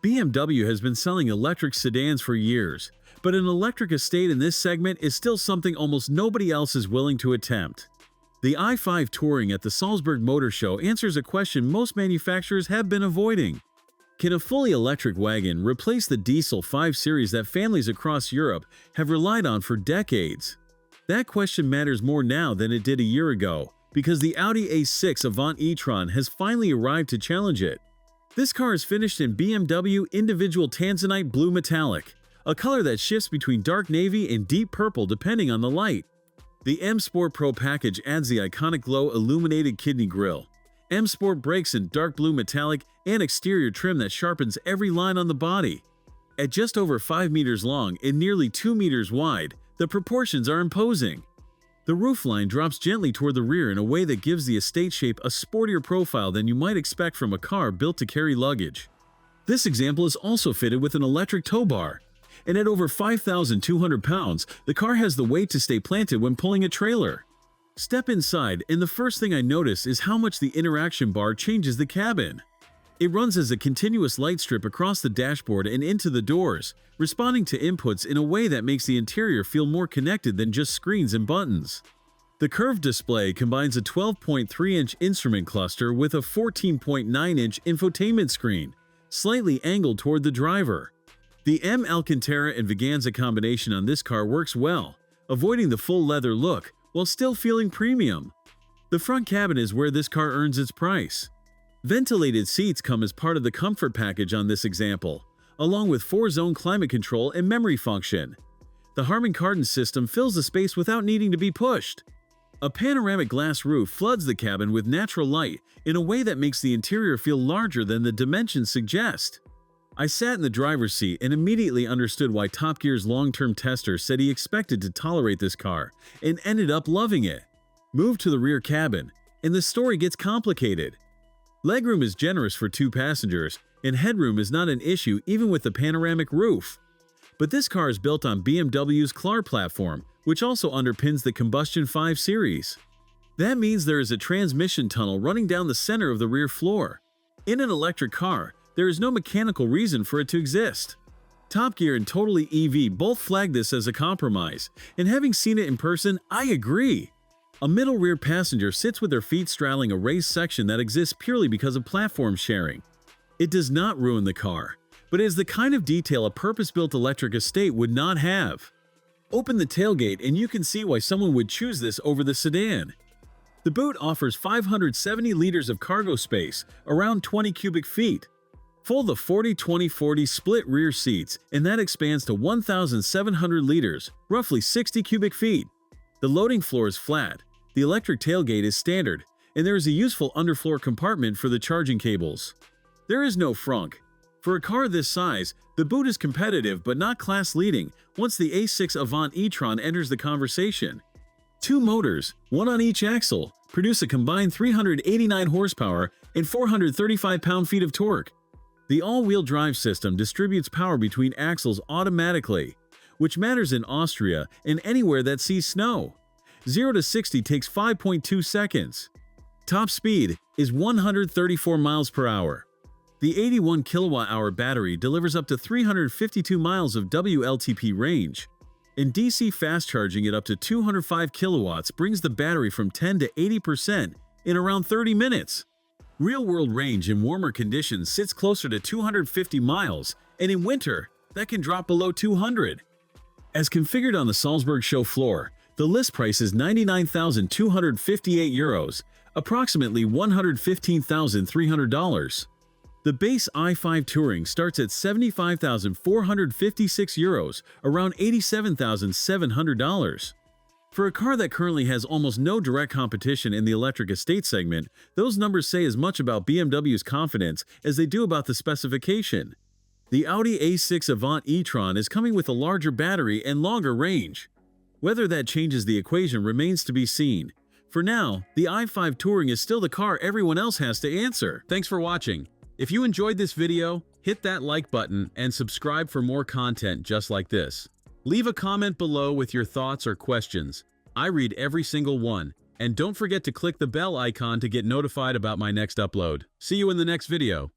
BMW has been selling electric sedans for years, but an electric estate in this segment is still something almost nobody else is willing to attempt. The i5 Touring at the Salzburg Motor Show answers a question most manufacturers have been avoiding. Can a fully electric wagon replace the diesel 5 Series that families across Europe have relied on for decades? That question matters more now than it did a year ago, because the Audi A6 Avant e-tron has finally arrived to challenge it. This car is finished in BMW individual Tanzanite blue metallic, a color that shifts between dark navy and deep purple depending on the light. The M Sport Pro package adds the iconic glow illuminated kidney grille, M Sport brakes in dark blue metallic, and exterior trim that sharpens every line on the body. At just over 5 meters long and nearly 2 meters wide, the proportions are imposing. The roofline drops gently toward the rear in a way that gives the estate shape a sportier profile than you might expect from a car built to carry luggage. This example is also fitted with an electric tow bar, and at over 5,200 pounds, the car has the weight to stay planted when pulling a trailer. Step inside, and the first thing I notice is how much the interaction bar changes the cabin. It runs as a continuous light strip across the dashboard and into the doors, responding to inputs in a way that makes the interior feel more connected than just screens and buttons. The curved display combines a 12.3-inch instrument cluster with a 14.9-inch infotainment screen, slightly angled toward the driver. The M Alcantara and Veganza combination on this car works well, avoiding the full leather look while still feeling premium. The front cabin is where this car earns its price. Ventilated seats come as part of the comfort package on this example, along with 4-zone climate control and memory function. The Harman Kardon system fills the space without needing to be pushed. A panoramic glass roof floods the cabin with natural light in a way that makes the interior feel larger than the dimensions suggest. I sat in the driver's seat and immediately understood why Top Gear's long-term tester said he expected to tolerate this car and ended up loving it. Move to the rear cabin, and the story gets complicated. Legroom is generous for 2 passengers, and headroom is not an issue even with the panoramic roof. But this car is built on BMW's CLAR platform, which also underpins the combustion 5 Series. That means there is a transmission tunnel running down the center of the rear floor. In an electric car, there is no mechanical reason for it to exist. Top Gear and Totally EV both flag this as a compromise, and having seen it in person, I agree. A middle rear passenger sits with their feet straddling a raised section that exists purely because of platform sharing. It does not ruin the car, but is the kind of detail a purpose-built electric estate would not have. Open the tailgate and you can see why someone would choose this over the sedan. The boot offers 570 liters of cargo space, around 20 cubic feet. Fold the 40-20-40 split rear seats, and that expands to 1,700 liters, roughly 60 cubic feet. The loading floor is flat, the electric tailgate is standard, and there is a useful underfloor compartment for the charging cables. There is no frunk. For a car this size, the boot is competitive but not class-leading once the A6 Avant e-tron enters the conversation. 2 motors, one on each axle, produce a combined 389 horsepower and 435 pound-feet of torque. The all-wheel drive system distributes power between axles automatically, which matters in Austria and anywhere that sees snow. 0 to 60 takes 5.2 seconds. Top speed is 134 miles per hour. The 81 kilowatt-hour battery delivers up to 352 miles of WLTP range, and DC fast charging at up to 205 kilowatts brings the battery from 10 to 80% in around 30 minutes. Real-world range in warmer conditions sits closer to 250 miles, and in winter, that can drop below 200. As configured on the Salzburg show floor, the list price is €99,258, approximately $115,300. The base i5 Touring starts at €75,456, around $87,700. For a car that currently has almost no direct competition in the electric estate segment, those numbers say as much about BMW's confidence as they do about the specification. The Audi A6 Avant e-tron is coming with a larger battery and longer range. Whether that changes the equation remains to be seen. For now, the i5 Touring is still the car everyone else has to answer. Thanks for watching. If you enjoyed this video, hit that like button and subscribe for more content just like this. Leave a comment below with your thoughts or questions. I read every single one. And don't forget to click the bell icon to get notified about my next upload. See you in the next video.